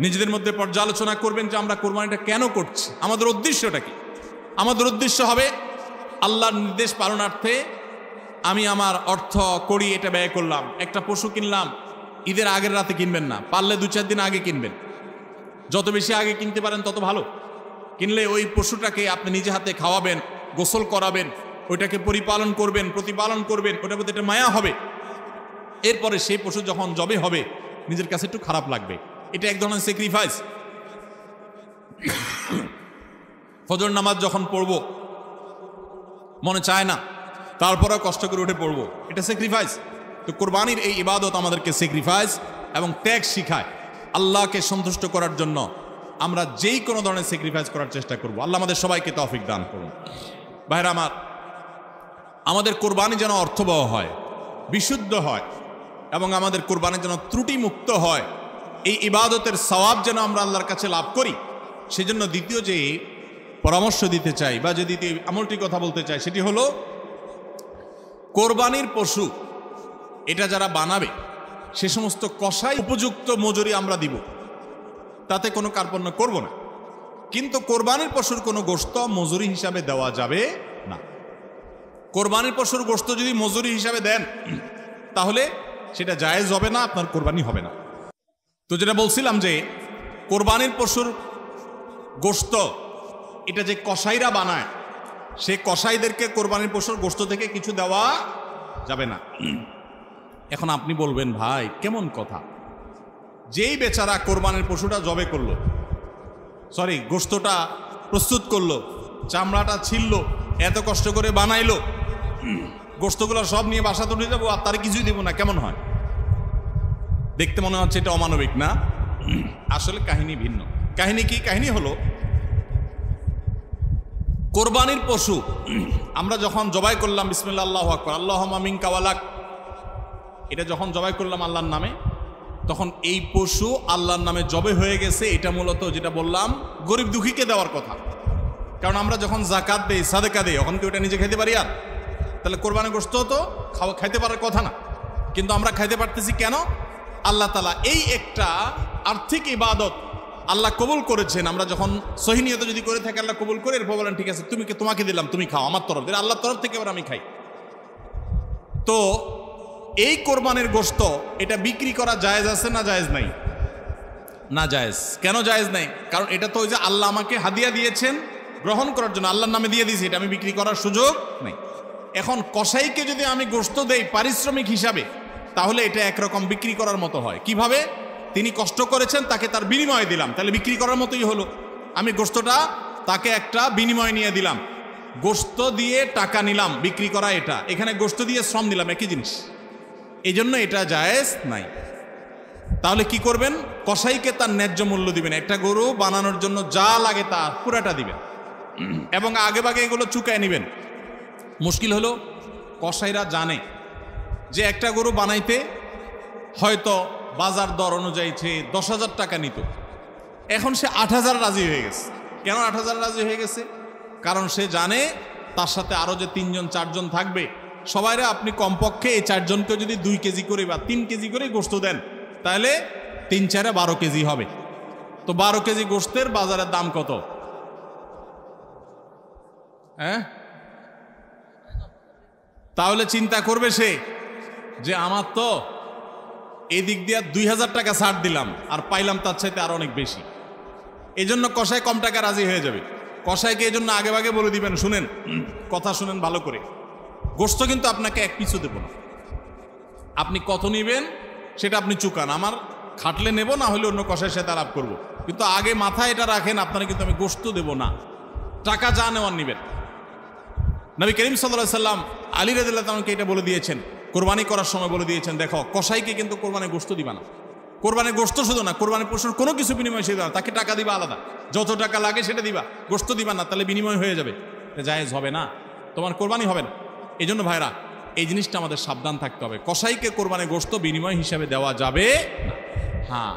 নিজেদের মধ্যে পর্যালোচনা করবেন যে আমরা কোরবানিটা কেন করছি, আমাদের উদ্দেশ্যটা কি। আমাদের উদ্দেশ্য হবে আল্লাহর নির্দেশ পালনার্থে আমি আমার অর্থ করি এটা ব্যয় করলাম। একটা পশু কিনলাম, ঈদের আগের রাতে কিনবেন না, পারলে 2-4 দিন আগে কিনবেন। যত বেশি আগে কিনতে পারেন তত ভালো। কিনলে ওই পশুটাকে আপনি নিজে হাতে খাওয়াবেন, গোসল করাবেন, ওইটাকে প্রতিপালন করবেন, ওটার প্রতি একটা মায়া হবে। এরপরে সেই পশু যখন জবে হবে নিজের কাছে একটু খারাপ লাগবে। এটা এক ধরনের স্যাক্রিফাইস। ফজর নামাজ যখন পড়বো মনে চায় না, তারপরেও কষ্ট করে উঠে পড়বো, এটা স্যাক্রিফাইস। তো কোরবানির এই ইবাদত আমাদেরকে স্যাক্রিফাইস এবং ত্যাগ শিখায়। আল্লাহকে সন্তুষ্ট করার জন্য আমরা যেই কোনো ধরনের স্যাক্রিফাইস করার চেষ্টা করব। আল্লাহ আমাদের সবাইকে তৌফিক দান করুন। ভাইরা আমার, আমাদের কোরবানি যেন অর্থবহ হয়, বিশুদ্ধ হয়, এবং আমাদের কোরবানি যেন ত্রুটি মুক্ত হয়, এই ইবাদতের সওয়াব যেন আমরা আল্লাহর কাছে লাভ করি। সেজন্য দ্বিতীয় যে পরামর্শ দিতে চাই বা যে দ্বিতীয় আমলটি কথা বলতে চাই সেটি হলো কোরবানির পশু এটা যারা বানাবে সে সমস্ত কসাই উপযুক্ত মজুরি আমরা দিব, তাতে কোনো কার্পণ্য করব না। কিন্তু কোরবানির পশুর কোনো গোশত মজুরি হিসাবে দেওয়া যাবে না। কোরবানির পশুর গোশত যদি মজুরি হিসাবে দেন তাহলে সেটা জায়েজ হবে না, আপনার কোরবানি হবে না। তো যেটা বলছিলাম যে কোরবানির পশুর গোশত এটা যে কসাইরা বানায়, সে কসাইদেরকে কোরবানির পশুর গোশত থেকে কিছু দেওয়া যাবে না। এখন আপনি বলবেন, ভাই কেমন কথা, যেই বেচারা কোরবানির পশুটা জবে করলো, গোশতটা প্রস্তুত করলো, চামড়াটা ছিললো, এত কষ্ট করে বানাইলো, গোশতগুলো সব নিয়ে বাসাতে উঠে যাবো আর তার কিছুই দেবো না, কেমন হয়? দেখতে মনে হচ্ছে এটা অমানবিক না? আসলে কাহিনী ভিন্ন। কাহিনী কি? কাহিনী হলো কোরবানির পশু আমরা যখন জবাই করলাম, বিসমিল্লাহ আল্লাহু আকবার, আল্লাহুম্মা মিনকা ওয়ালাক, এটা যখন জবাই করলাম আল্লাহর নামে, তখন এই পশু আল্লাহর নামে জবে হয়ে গেছে। এটা মূলত যেটা বললাম গরিব দুঃখীকে দেওয়ার কথা। কারণ আমরা যখন যাকাত দেই, সাদেকা দেই, তখন কি ওটা নিজে খেতে পারি? আর তাহলে কোরবানির গোশত তো খাইতে পারার কথা না, কিন্তু আমরা খাইতে পারতেছি কেন? আল্লাহ তাআলা এই একটা আর্থিক ইবাদত আল্লাহ কবুল করেছেন। আমরা যখন সহি নিয়তে যদি করে থাকি আল্লাহ কবুল করে, এরপর বলেন ঠিক আছে তোমাকে দিলাম, তুমি খাও, আমার তরফ থেকে, আল্লাহর তরফ থেকে এবার আমি খাই। তো এই কোরবানির গোশত এটা বিক্রি করা জায়েজ আছে না জায়েজ নাই? না জায়েজ। কেন জায়েজ নাই? কারণ এটা তো ওই যে আল্লাহ আমাকে হাদিয়া দিয়েছেন গ্রহণ করার জন্য, আল্লাহর নামে দিয়ে দিয়েছি, এটা আমি বিক্রি করার সুযোগ নেই। এখন কসাইকে যদি আমি গোশত দেই পারিশ্রমিক হিসাবে, তাহলে এটা একরকম বিক্রি করার মতো হয়। কিভাবে? তিনি কষ্ট করেছেন, তাকে তার বিনিময় দিলাম, তাহলে বিক্রি করার মতোই হলো। আমি গোশতটা তাকে একটা বিনিময় নিয়ে দিলাম, গোশত দিয়ে টাকা নিলাম, বিক্রি করা এটা, এখানে গোশত দিয়ে শ্রম দিলাম, একই জিনিস। এই জন্য এটা জায়েজ নাই। তাহলে কি করবেন? কসাইকে তার ন্যায্য মূল্য দিবেন। একটা গরু বানানোর জন্য যা লাগে তা পুরাটা দিবেন এবং আগে ভাগে এগুলো চুকায় নেবেন। মুশকিল হলো কসাইরা জানে যে একটা গরু বানাইতে হয়তো বাজার দর অনুযায়ী 10,000 টাকা নিত, এখন সে 8,000 রাজি হয়ে গেছে। কেন 8,000 রাজি হয়ে গেছে? কারণ সে জানে তার সাথে আরো যে 3-4 জন থাকবে, সবাইরা আপনি কমপক্ষে এই 4 জনকে যদি 2 কেজি করে বা 3 কেজি করে গোশত দেন, তাহলে 3-4 12 কেজি হবে। তো 12 কেজি গোশতের বাজারের দাম কত? হ্যাঁ, তাহলে চিন্তা করবে সে যে আমার তো এই দিক দিয়ে 2,000 টাকা ছাড় দিলাম আর পাইলাম তার চাইতে আরো অনেক বেশি। এই জন্য কসাই কম টাকা রাজি হয়ে যাবে। কসাইকে এই জন্য আগে ভাগে বলে দিবেন, শুনেন, কথা শুনেন ভালো করে, গোশত কিন্তু আপনাকে এক পিছু দেব না, আপনি কত নিবেন সেটা আপনি চুকান, আমার খাটলে নেব, না হলে অন্য কসাইয়ের সাথে আলাপ করবো, কিন্তু আগে মাথায় এটা রাখেন আপনারা কিন্তু আমি গোশত দেব না, টাকা যা নেওয়ার নিবেন। নবী করিম সাল্লাল্লাহু আলাইহি সাল্লাম আলী রাদিয়াল্লাহু তাআলাকে এটা বলে দিয়েছেন, কোরবানি করার সময় বলে দিয়েছেন, দেখো কসাইকে কিন্তু কোরবানি গোশত দিবা না, কোরবানির গোশত শুধু না, কোরবানির পশুর কোনো কিছু বিনিময় সে দেওয়া, তাকে টাকা দিবা আলাদা, যত টাকা লাগে সেটা দিবা, গোশত দিবা না, তাহলে বিনিময় হয়ে যাবে, জায়েজ হবে না, তোমার কোরবানি হবে না। এই জন্য ভাইরা এই জিনিসটা আমাদের সাবধান থাকতে হবে। কসাইকে কোরবানির গোশত বিনিময় হিসাবে দেওয়া যাবে না। হ্যাঁ,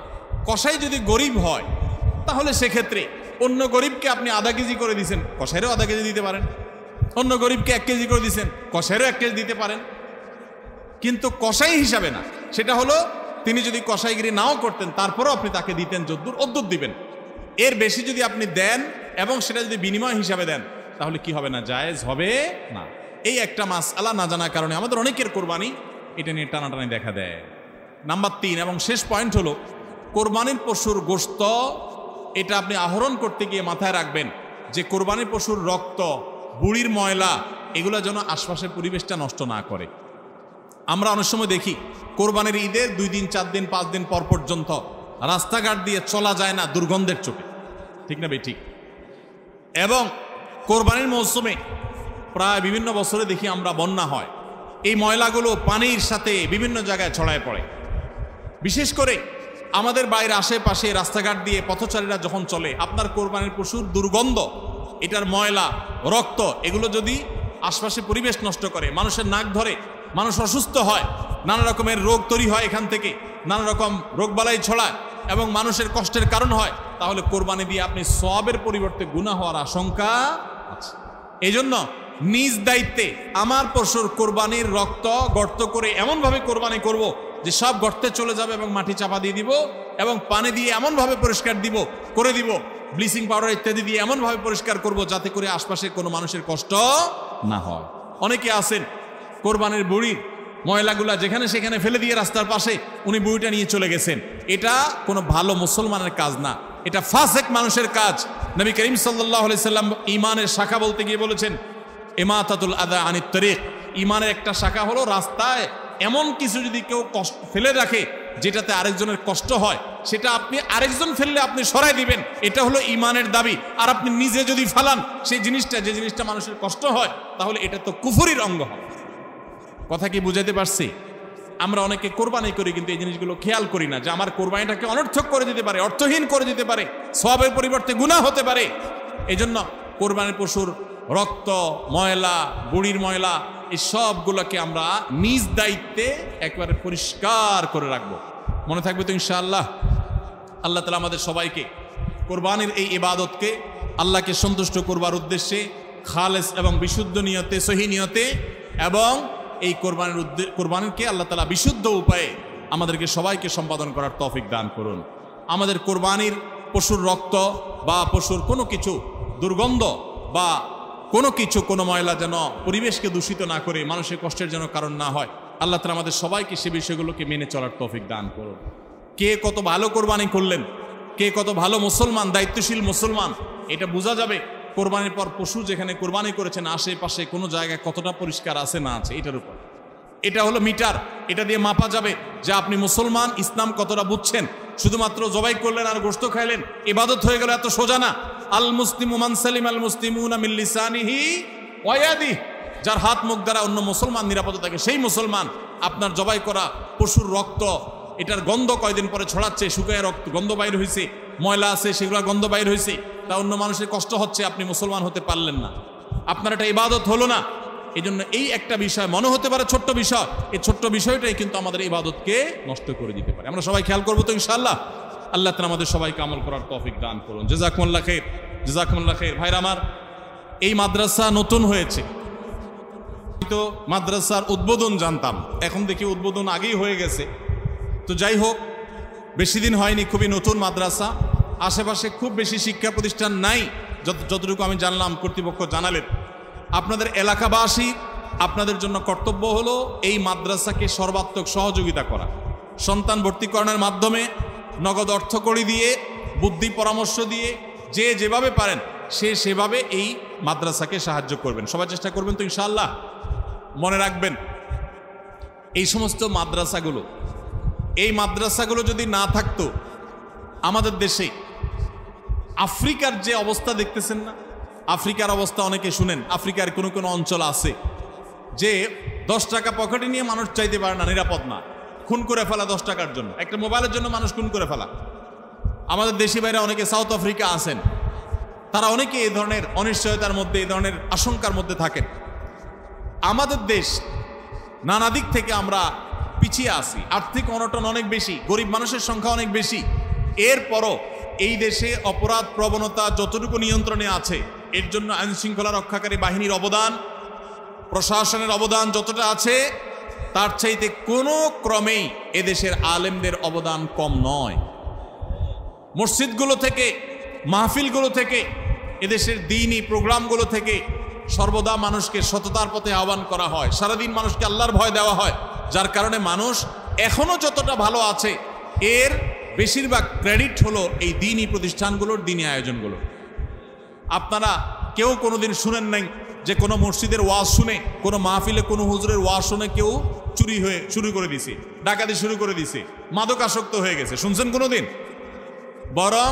কসাই যদি গরিব হয় তাহলে সেক্ষেত্রে অন্য গরিবকে আপনি আধা কেজি করে দিচ্ছেন, কসাইরও আধা কেজি দিতে পারেন। অন্য গরিবকে 1 কেজি করে দিচ্ছেন, কসাইরও 1 কেজি দিতে পারেন। কিন্তু কসাই হিসাবে না, সেটা হলো তিনি যদি কসাইগিরি নাও করতেন তারপরেও আপনি তাকে দিতেন যদ্দুর অদ্দুর দিবেন। এর বেশি যদি আপনি দেন এবং সেটা যদি বিনিময় হিসাবে দেন তাহলে কি হবে না, জায়েজ হবে না। এই একটা মাসআলা না জানার কারণে আমাদের অনেকের কোরবানি এটা নিয়ে টানাটানি দেখা দেয়। নাম্বার 3 এবং শেষ পয়েন্ট হলো কোরবানির পশুর গোশত, এটা আপনি আহরণ করতে গিয়ে মাথায় রাখবেন যে কোরবানির পশুর রক্ত, বুড়ির ময়লা, এগুলো যেন আশপাশের পরিবেশটা নষ্ট না করে। আমরা অনেক সময় দেখি কোরবানির ঈদের 2 দিন 4 দিন 5 দিন পর পর্যন্ত রাস্তাঘাট দিয়ে চলা যায় না দুর্গন্ধের চোখে, ঠিক না ভাই? ঠিক। এবং কোরবানির মৌসুমে প্রায় বিভিন্ন বছরে দেখি আমরা বন্যা হয়, এই ময়লাগুলো পানির সাথে বিভিন্ন জায়গায় ছড়ায় পড়ে। বিশেষ করে আমাদের বাইরে আশেপাশে রাস্তাঘাট দিয়ে পথচারীরা যখন চলে, আপনার কোরবানির পশুর দুর্গন্ধ, এটার ময়লা, রক্ত, এগুলো যদি আশপাশে পরিবেশ নষ্ট করে, মানুষের নাক ধরে, মানুষ অসুস্থ হয়, নানা রকমের রোগ তৈরি হয়, এখান থেকে নানা রকম রোগবালাই ছড়ায় এবং মানুষের কষ্টের কারণ হয়, তাহলে কোরবানি দিয়ে আপনি সওয়াবের পরিবর্তে গুনাহ হওয়ার আশঙ্কা আছে। এই জন্য নিজ দায়িত্বে আমার পশুর কোরবানির রক্ত গর্ত করে এমনভাবে কোরবানি করব যে সব গর্তে চলে যাবে এবং মাটি চাপা দিয়ে দিব এবং পানি দিয়ে এমনভাবে পরিষ্কার করে দিব, ব্লিচিং পাউডার ইত্যাদি দিয়ে এমনভাবে পরিষ্কার করব যাতে করে আশপাশে কোনো মানুষের কষ্ট না হয়। অনেকে আছেন কোরবানির বুড়ির ময়লাগুলা যেখানে সেখানে ফেলে দিয়ে রাস্তার পাশে উনি বুড়িটা নিয়ে চলে গেছেন। এটা কোনো ভালো মুসলমানের কাজ না, এটা ফাসেক মানুষের কাজ। নবী করিম সাল্লাল্লাহু আলাইহি সাল্লাম ঈমানের শাখা বলতে গিয়ে বলেছেন ইমাতাতুল আযা আনিত তরিক, ঈমানের একটা শাখা হলো রাস্তায় এমন কিছু যদি কেউ কষ্ট ফেলে রাখে যেটাতে আরেকজনের কষ্ট হয়, সেটা আপনি আরেকজন ফেললে আপনি সরাই দিবেন, এটা হলো ঈমানের দাবি। আর আপনি নিজে যদি ফালান সেই জিনিসটা, যে জিনিসটা মানুষের কষ্ট হয়, তাহলে এটা তো কুফরির অঙ্গ হয়। কথা কি বুঝাতে পারছি? আমরা অনেকে কোরবানি করি কিন্তু এই জিনিসগুলো খেয়াল করি না যে আমার কোরবানিটাকে অনর্থক করে দিতে পারে, অর্থহীন করে দিতে পারে, সওয়াবের পরিবর্তে গুনাহ হতে পারে। এই জন্য কোরবানির পশুর রক্ত, ময়লা, বুড়ির ময়লা, এই সবগুলোকে আমরা নিজ দায়িত্বে একবারে পরিষ্কার করে রাখবো। মনে থাকবে তো ইনশাআল্লাহ? আল্লাহ তাআলা আমাদের সবাইকে কোরবানির এই ইবাদতকে আল্লাহকে সন্তুষ্ট করবার উদ্দেশ্যে খালেস এবং বিশুদ্ধ নিয়তে, সহি নিয়তে, এবং এই কোরবানিকে আল্লাহ তাআলা বিশুদ্ধ উপায়ে আমাদেরকে সবাইকে সম্পাদন করার তৌফিক দান করুন। আমাদের কোরবানির পশুর রক্ত বা পশুর কোনো কিছু দুর্গন্ধ বা কোনো কিছু, কোনো ময়লা যেন পরিবেশকে দূষিত না করে, মানুষের কষ্টের যেন কারণ না হয়। আল্লাহ তাআলা আমাদের সবাইকে সে বিষয়গুলোকে মেনে চলার তৌফিক দান করুন। কে কত ভালো কোরবানি করলেন, কে কত ভালো মুসলমান, দায়িত্বশীল মুসলমান, এটা বোঝা যাবে কোরবানির পর পশু যেখানে কোরবানি করেছেন আশেপাশে কোনো জায়গায় কতটা পরিষ্কার আছে না আছে, এটার উপর। এটা হলো মিটার, এটা দিয়ে মাপা যাবে যে আপনি মুসলমান, ইসলাম কতটা বুঝছেন। শুধুমাত্র জবাই করলেন আর গোশত খাইলেন ইবাদত হয়ে গেল, এত সোজা না। আল মুসলিমু মান সালিম আল মুসলিমুনা মিন লিসানিহি ওয়া ইয়াদিহি, যার হাত মুখ দ্বারা অন্য মুসলমান নিরাপদ থাকে সেই মুসলমান। আপনার জবাই করা পশুর রক্ত, এটার গন্ধ কয়দিন পরে ছড়াচ্ছে, শুকায় রক্ত গন্ধ বাইর হয়েছে, ময়লা আছে সেগুলো গন্ধ বাইর হয়েছে, তা অন্য মানুষের কষ্ট হচ্ছে, আপনি মুসলমান হতে পারলেন না, আপনার এটা ইবাদত হলো না। এই জন্য এই একটা বিষয় মনে হতে পারে ছোট্ট বিষয়, এই ছোট্ট বিষয়টাই কিন্তু আমাদের ইবাদতকে নষ্ট করে দিতে পারে। আমরা সবাই খেয়াল করবো তো ইনশাআল্লাহ? আল্লাহ তাআলা আমাদের সবাইকে আমল করার তৌফিক দান করুন। জাযাকুমুল্লাহ খাইর, জাযাকুমুল্লাহ খাইর। ভাইরা আমার, এই মাদ্রাসা নতুন হয়েছে, তো মাদ্রাসার উদ্বোধন জানতাম, এখন দেখি উদ্বোধন আগেই হয়ে গেছে। তো যাই হোক, বেশি দিন হয়নি, খুবই নতুন মাদ্রাসা, আশেপাশে খুব বেশি শিক্ষা প্রতিষ্ঠান নাই, যতটুকু আমি জানলাম কর্তৃপক্ষ জানালেন। আপনাদের এলাকাবাসী, আপনাদের জন্য কর্তব্য হলো এই মাদ্রাসাকে সর্বাত্মক সহযোগিতা করা, সন্তান ভর্তিকরণের মাধ্যমে, নগদ অর্থকড়ি দিয়ে, বুদ্ধি পরামর্শ দিয়ে, যে যেভাবে পারেন সে সেভাবে এই মাদ্রাসাকে সাহায্য করবেন। সবাই চেষ্টা করবেন তো ইনশাআল্লাহ? মনে রাখবেন, এই সমস্ত মাদ্রাসাগুলো যদি না থাকতো আমাদের দেশে, আফ্রিকার যে অবস্থা দেখতেছেন না, আফ্রিকার অবস্থা অনেকে শুনেন, আফ্রিকার কোনো অঞ্চল আছে যে 10 টাকা পকেটে নিয়ে মানুষ চাইতে পারে না, নিরাপদ না, খুন করে ফেলা 10 টাকার জন্য, একটা মোবাইলের জন্য মানুষ খুন করে ফেলা। আমাদের দেশি বাইরে অনেকে সাউথ আফ্রিকা আছেন, তারা অনেকে এই ধরনের অনিশ্চয়তার মধ্যে, এই ধরনের আশঙ্কার মধ্যে থাকেন। আমাদের দেশ নানা দিক থেকে আমরা পিছিয়ে আছি, আর্থিক অনটন অনেক বেশি, গরিব মানুষের সংখ্যা অনেক বেশি। এরপরও এই দেশে অপরাধ প্রবণতা যতটুকু নিয়ন্ত্রণে আছে, এর জন্য আইনশৃঙ্খলা রক্ষাকারী বাহিনীর অবদান, প্রশাসনের অবদান যতটা আছে, তার চাইতে কোনো ক্রমেই এদেশের আলেমদের অবদান কম নয়। মসজিদগুলো থেকে, মাহফিলগুলো থেকে, এদেশের দ্বীনি প্রোগ্রামগুলো থেকে সর্বদা মানুষকে সততার পথে আহ্বান করা হয়, সারাদিন মানুষকে আল্লাহর ভয় দেওয়া হয়, যার কারণে মানুষ এখনো যতটা ভালো আছে, এর বেশিরভাগ ক্রেডিট হলো এই দ্বীনি প্রতিষ্ঠানগুলোর, দ্বীনি আয়োজনগুলো। আপনারা কেউ কোনোদিন শুনেন নাই যে কোনো মসজিদের ওয়াজ শুনে, কোনো মাহফিলে কোনো হুজুরের ওয়াজ শুনে কেউ চুরি হয়ে শুরু করে দিছে, ডাকাতি শুরু করে দিছে, মাদকাসক্ত হয়ে গেছে? শুনছেন কোনোদিন? বরং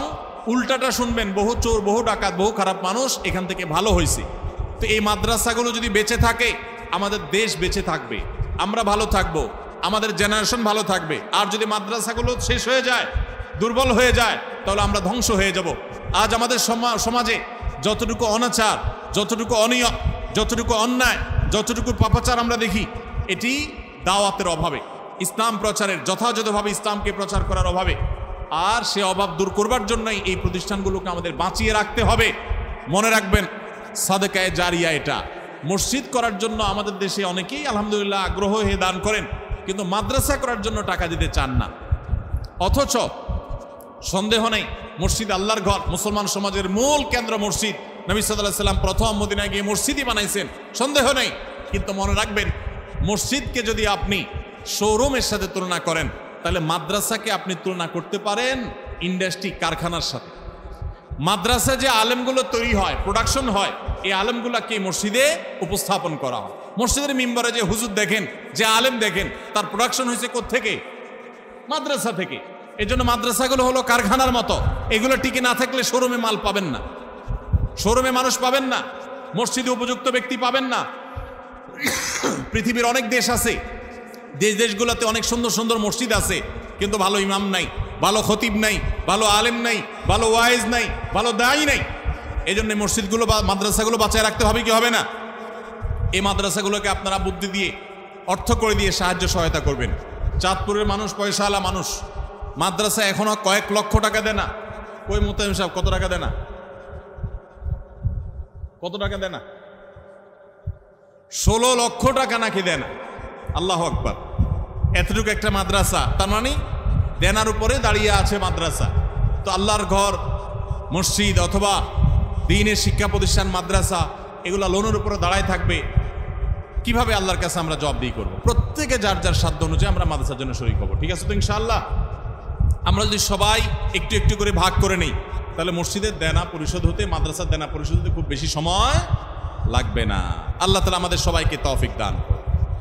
উল্টাটা শুনবেন, বহু চোর, বহু ডাকাত, বহু খারাপ মানুষ এখান থেকে ভালো হয়েছে। তো এই মাদ্রাসাগুলো যদি বেঁচে থাকে, আমাদের দেশ বেঁচে থাকবে, আমরা ভালো থাকবো, আমাদের জেনারেশন ভালো থাকবে। আর যদি মাদ্রাসাগুলো শেষ হয়ে যায়, দুর্বল হয়ে যায়, তাহলে আমরা ধ্বংস হয়ে যাব। আজ আমাদের সমাজে যতটুকু অনাচার, যতটুকু অনিয়ম, যতটুকু অন্যায়, যতটুকু পাপাচার আমরা দেখি, এটি দাওয়াতের অভাবে, ইসলাম প্রচারের, যথাযথভাবে ইসলামকে প্রচার করার অভাবে। আর সে অভাব দূর করবার জন্যই এই প্রতিষ্ঠানগুলোকে আমাদের বাঁচিয়ে রাখতে হবে। মনে রাখবেন, সাদকায়ে জারিয়া এটা। মসজিদ করার জন্য আমাদের দেশে অনেকেই আলহামদুলিল্লাহ আগ্রহ হয়ে দান করেন, কিন্তু মাদ্রাসা করার জন্য টাকা দিতে চান না। অথচ সন্দেহ নেই, মসজিদ আল্লাহর ঘর, মুসলমান সমাজের মূল কেন্দ্র মসজিদ। নবী সাল্লাল্লাহু আলাইহি ওয়াসাল্লাম প্রথম মদিনায় গিয়ে মসজিদই বানাইছেন, সন্দেহ নেই। কিন্তু মনে রাখবেন, মসজিদকে যদি আপনি শোরুমের সাথে তুলনা করেন, তাহলে মাদ্রাসাকে আপনি তুলনা করতে পারেন ইন্ডাস্ট্রি, কারখানার সাথে। মাদ্রাসা যে আলেমগুলো তৈরি হয়, প্রোডাকশন হয়, এই আলেমগুলোকে মসজিদে উপস্থাপন করা হয়। মসজিদের মিম্বরে যে হুজুর দেখেন, যে আলেম দেখেন, তার প্রোডাকশন হয়েছে কোত্থেকে? মাদ্রাসা থেকে। এই জন্য মাদ্রাসাগুলো হলো কারখানার মতো, এগুলো টিকে না থাকলে শোরুমে মাল পাবেন না, শোরুমে মানুষ পাবেন না, মসজিদে উপযুক্ত ব্যক্তি পাবেন না। পৃথিবীর অনেক দেশ আছে, দেশগুলোতে অনেক সুন্দর সুন্দর মসজিদ আছে, কিন্তু ভালো ইমাম নাই, ভালো খতিব নাই, ভালো আলেম নাই, ভালো ওয়াইজ নাই, ভালো দায়ী নাই। এই জন্য মসজিদগুলো বা মাদ্রাসাগুলো বাঁচায় রাখতে হবে কি হবে না? এই মাদ্রাসাগুলোকে আপনারা বুদ্ধি দিয়ে, অর্থ করে দিয়ে সাহায্য সহায়তা করবেন। চাঁদপুরের মানুষ পয়সাওয়ালা মানুষ, মাদ্রাসা এখনো কয়েক লক্ষ টাকা দেয় না। কই মোতায়েম সাহেব, কত টাকা দেয় না? কত টাকা দেয় না? 16 লক্ষ টাকা নাকি দেয় না। আল্লাহু আকবার। এতটুকু একটা মাদ্রাসা, তার মানে দেনার উপরে দাঁড়িয়ে আছে মাদ্রাসা। তো আল্লাহর ঘর, মসজিদ অথবা দ্বীনের শিক্ষা প্রতিষ্ঠান, মাদ্রাসা, এগুলা লোনের উপরে দাঁড়ায় থাকবে, কিভাবে আল্লাহর কাছে আমরা জবাবদিহি করব? প্রত্যেকে যার যার সাধ্য অনুযায়ী আমরা মাদ্রাসার জন্য শরীক হব, ঠিক আছে তো ইনশাআল্লাহ? আমরা যদি সবাই একটু একটু করে ভাগ করে নেই, তাহলে মসজিদের দেনা পরিশোধ হতে, মাদ্রাসার দেনা পরিশোধ হতে খুব বেশি সময় লাগবে না। আল্লাহ তাআলা আমাদের সবাইকে তৌফিক দান।